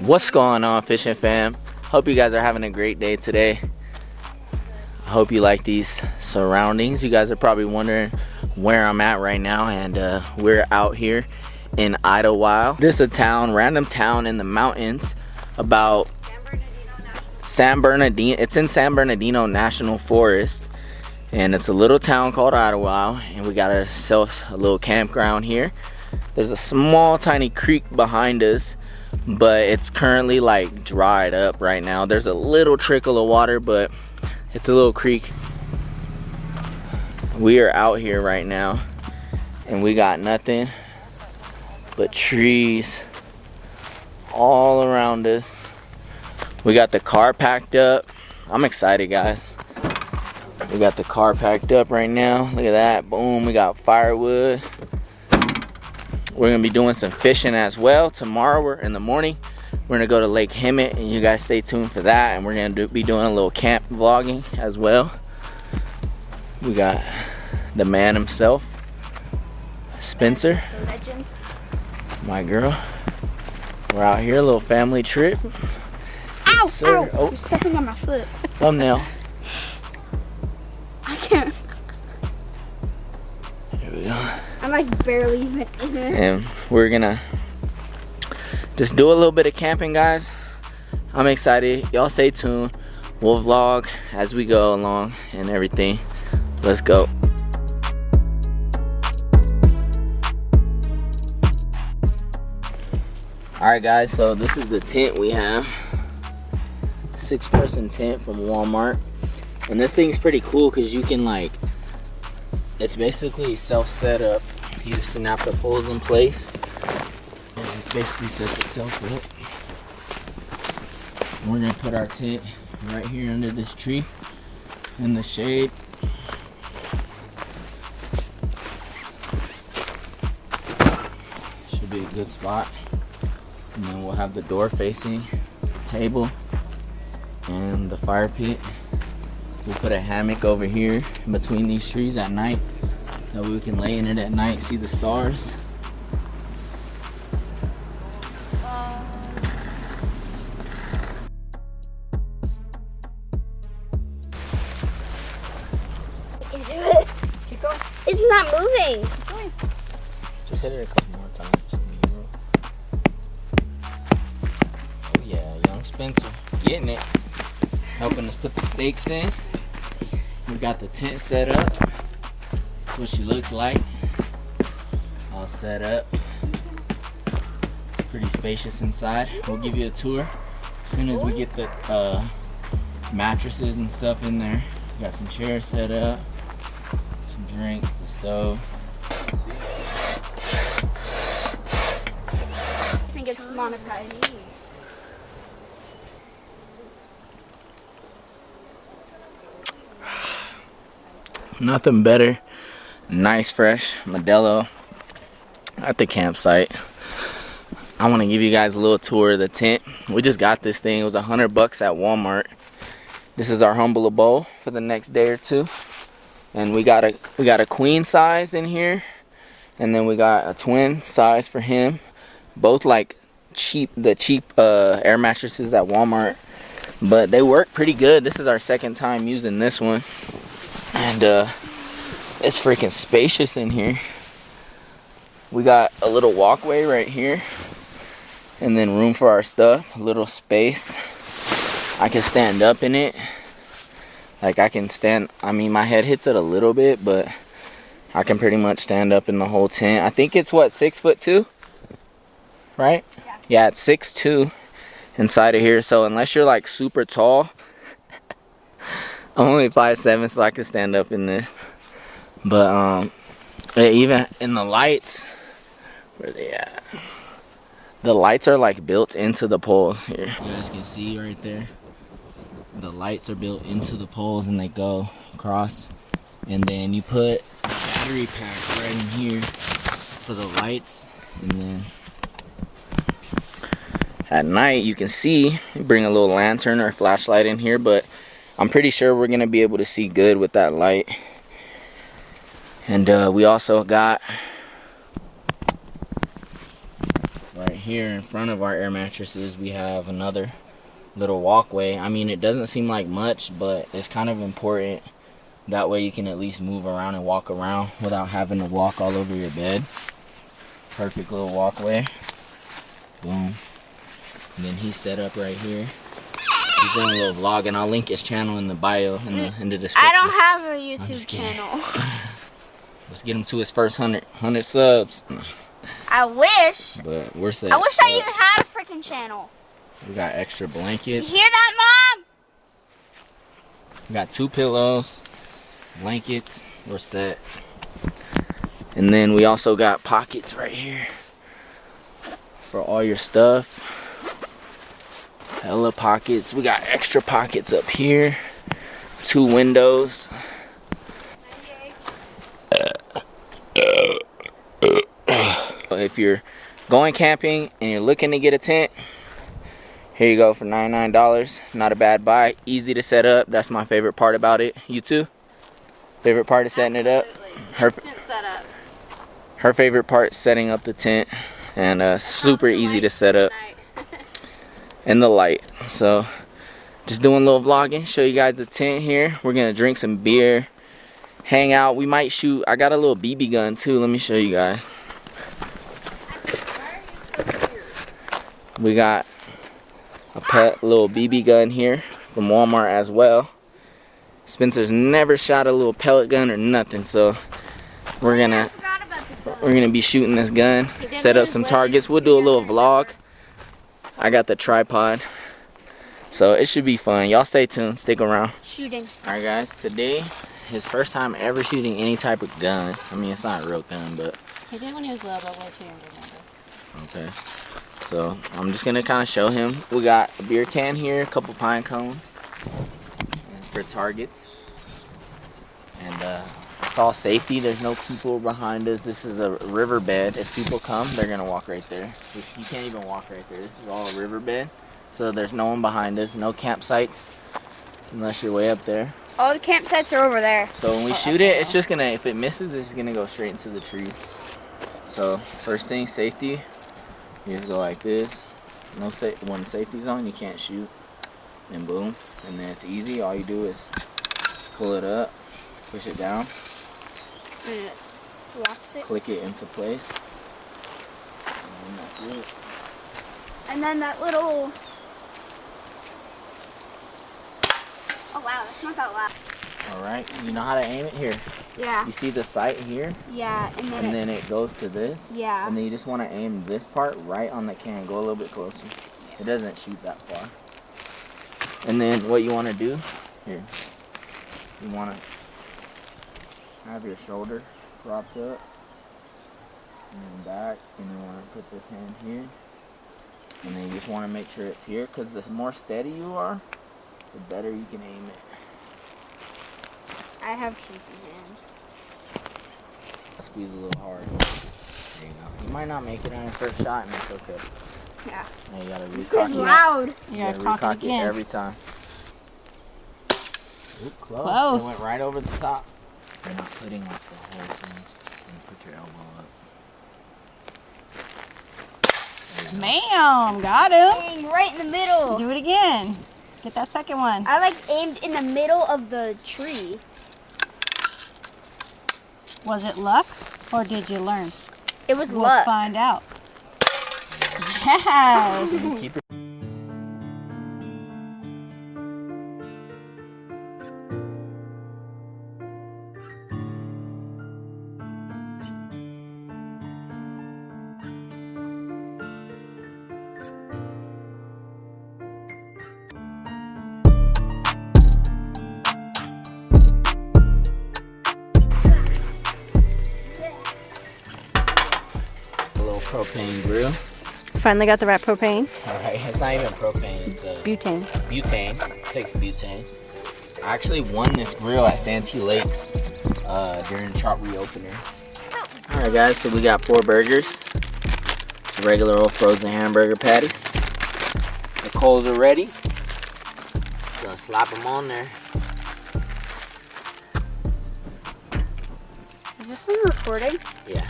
What's going on, fishing fam? Hope you guys are having a great day today. I hope you like these surroundings. You guys are probably wondering where I'm at right now, and we're out here in Idyllwild. This is a town, random town in the mountains, about San Bernardino. It's in San Bernardino National Forest, and it's a little town called Idyllwild, and we got ourselves a little campground here. There's a small tiny creek behind us, but it's currently like dried up right now. There's a little trickle of water, but it's a little creek. We are out here right now, and we got nothing but trees all around us. We got the car packed up. I'm excited, guys. We got the car packed up right now. Look at that. Boom, we got firewood. We're gonna be doing some fishing as well. Tomorrow, in the morning, we're gonna go to Lake Hemet, and you guys stay tuned for that. And we're gonna be doing a little camp vlogging as well. We got the man himself, Spencer, the legend, my girl. We're out here, a little family trip. Ow! Yes, sir. Ow! Oh. You're stepping on my foot. Thumbnail. I can't. Here we go. I'm like barely even in it. And we're gonna just do a little bit of camping, guys. I'm excited. Y'all stay tuned. We'll vlog as we go along and everything. Let's go. Alright, guys, so this is the tent we have. 6-person tent from Walmart. And this thing's pretty cool because you can, like, it's basically self-set up. You just snap the poles in place, and it basically sets itself up. And we're gonna put our tent right here under this tree in the shade. Should be a good spot. And then we'll have the door facing the table and the fire pit. We'll put a hammock over here in between these trees at night. That way we can lay in it at night, see the stars. You do it. Keep going. It's not moving. Keep going. Just hit it a couple more times. Oh yeah, young Spencer, getting it. Helping us put the stakes in. We got the tent set up. That's what she looks like. All set up. Pretty spacious inside. We'll give you a tour as soon as we get the mattresses and stuff in there. We got some chairs set up, some drinks, the stove. I think it's demonetized. Nothing better. Nice fresh Modelo at the campsite. I want to give you guys a little tour of the tent. We just got this thing. It was $100 at Walmart. This is our humble abode for the next day or two. And we got a queen size in here, and then we got a twin size for him. Both like cheap air mattresses at Walmart, but they work pretty good. This is our second time using this one, and it's freaking spacious in here. We got a little walkway right here, and then room for our stuff, a little space. I can stand up in it. Like I can stand, I mean my head hits it a little bit, but I can pretty much stand up in the whole tent. I think it's what, 6'2"? Right? Yeah, it's 6'2" inside of here. So unless you're like super tall, I'm only 5'7", so I can stand up in this. But even in the lights, where they at? The lights are like built into the poles here. You guys can see right there. The lights are built into the poles and they go across. And then you put a battery pack right in here for the lights. And then at night you can see, you bring a little lantern or flashlight in here, but I'm pretty sure we're gonna be able to see good with that light. And we also got right here in front of our air mattresses, we have another little walkway. I mean, it doesn't seem like much, but it's kind of important. That way you can at least move around and walk around without having to walk all over your bed. Perfect little walkway. Boom. And then he's set up right here. He's doing a little vlog, and I'll link his channel in the bio, in the description. I don't have a YouTube channel. Let's get him to his first 100 subs. I wish. But we're set. I wish I even had a freaking channel. We got extra blankets. You hear that, Mom? We got 2 pillows, blankets. We're set. And then we also got pockets right here for all your stuff. Hella pockets. We got extra pockets up here. 2 windows. If you're going camping and you're looking to get a tent, here you go for $99. Not a bad buy. Easy to set up. That's my favorite part about it. You too? Favorite part of setting it up? Her favorite part is setting up the tent, and super easy to set up. And the light. So just doing a little vlogging, show you guys the tent here. We're gonna drink some beer, hang out. We might shoot. I got a little BB gun too. Let me show you guys. We got a little BB gun here from Walmart as well. Spencer's never shot a little pellet gun or nothing, so we're gonna be shooting this gun, set up some targets. We'll do a little vlog. I got the tripod, so it should be fun. Y'all stay tuned, stick around. Shooting. Alright guys, today his first time ever shooting any type of gun. I mean, it's not a real gun, but he did when he was little, but way too young to remember. okay. So I'm just gonna kind of show him. We got a beer can here, a couple pine cones for targets, and it's all safety. There's no people behind us. This is a riverbed. If people come, they're gonna walk right there. You can't even walk right there. This is all a riverbed, so there's no one behind us. No campsites unless you're way up there. All the campsites are over there. So when we shoot it, it's just gonna, if it misses, it's gonna go straight into the tree. So first thing, safety. You just go like this. No when safety's on, you can't shoot. And boom, and then it's easy. All you do is pull it up, push it down, click it into place, and that's it. And then that little. Oh wow, that's not that loud. All right, you know how to aim it here. Yeah. You see the sight here? Yeah, and then it goes to this. Yeah. And then you just want to aim this part right on the can. Go a little bit closer. It doesn't shoot that far. And then what you want to do here, you want to have your shoulder propped up and then back, and you want to put this hand here, and then you just want to make sure it's here, because the more steady you are, the better you can aim it. I have shaky hands. Squeeze a little hard. There you go. You might not make it on your first shot, and it's okay. Yeah. Now you gotta It's recock it. loud. You gotta gotta cock recock it it again. every time. Oop, close. Close. It went right over the top. You're not putting like the whole thing. And put your elbow up. Bam! Got him. Dang, right in the middle. Do it again. Get that second one. I like aimed in the middle of the tree. Was it luck or did you learn? It was We'll luck. find out. Yes. Keep it. Propane grill. Finally got the right propane. Alright, it's not even propane, it's Butane. butane. It takes butane. I actually won this grill at Santee Lakes during the shop reopener. Alright guys, so we got 4 burgers. Just regular old frozen hamburger patties. The coals are ready. Gonna slap them on there. Is this thing recording? Yeah.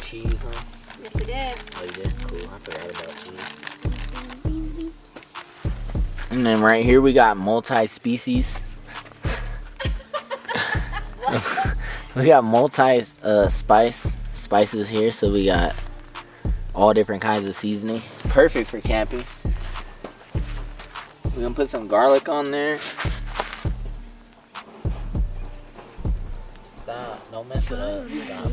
cheese, huh? Yes, we did. Oh, you did? Cool. I forgot about cheese. And then right here we got multi-species. We got spices here, so we got all different kinds of seasoning. Perfect for camping. We're gonna put some garlic on there. Stop, don't mess it up. Stop.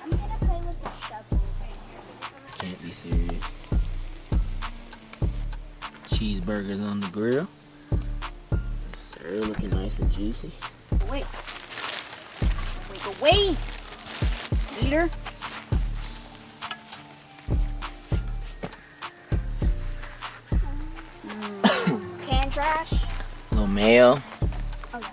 I'm gonna play with the shovel. Can't be serious. Cheeseburgers on the grill. Yes, sir, looking nice and juicy. Wait. Wait, away. Eater. Can trash. A little mayo. Oh, yeah.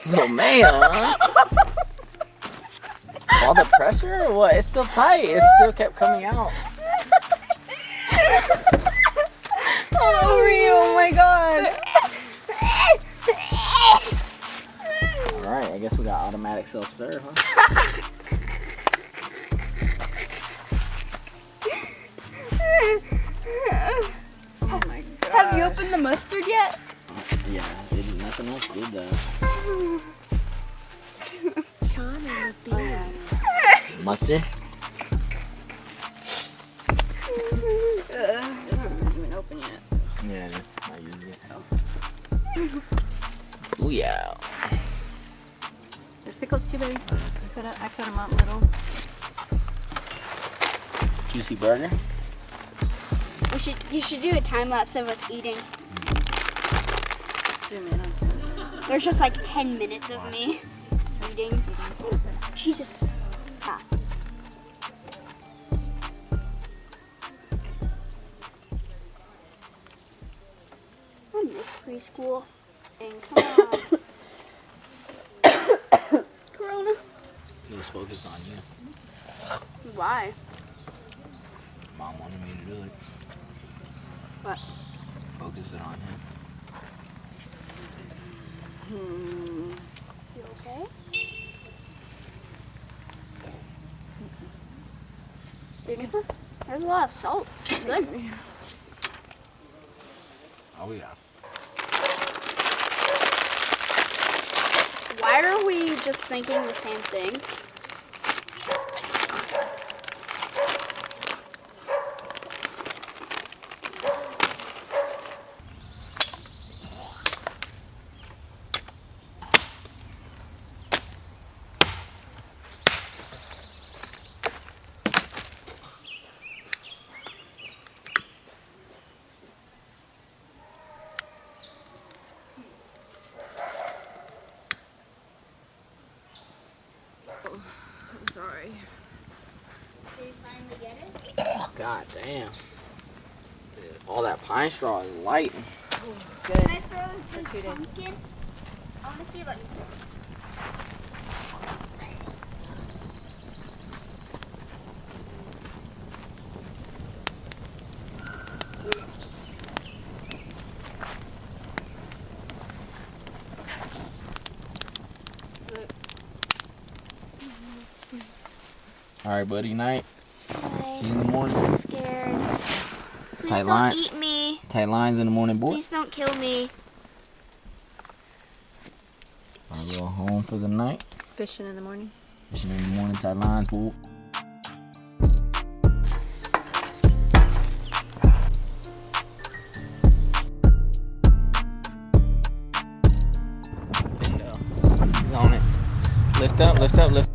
Little mayo, huh? All the pressure or what? It's still tight. It still kept coming out. Oh, Rio, oh my god. Alright, I guess we got automatic self-serve, huh? Oh my god. Have you opened the mustard yet? Yeah, nothing else did that. Mustard? This isn't even open yet. So. Yeah, that's not using it. Oh yeah. There's pickles too, baby. I cut them up little. Juicy burger. You should do a time lapse of us eating. Zoom in on some. There's just like 10 minutes of me eating. Jesus. Ah. I miss preschool. And come on. Corona. It was focused on you. Why? Mom wanted me to do it. What? Focus it on him. You okay? There's a lot of salt. It's good. Oh yeah. Why are we just thinking the same thing? I'm sorry. Did you finally get it? God damn. All that pine straw is light. Good. Can I throw the That's chunk in? I want to see if I can. Alright, buddy, night. Bye. See you in the morning. I'm scared. Please Tight don't line. eat me. Tight lines in the morning, boy. Please don't kill me. I'll go home for the night. Fishing in the morning. Fishing in the morning, tight lines, boy. Bingo. He's on it. Lift up, lift up, lift up.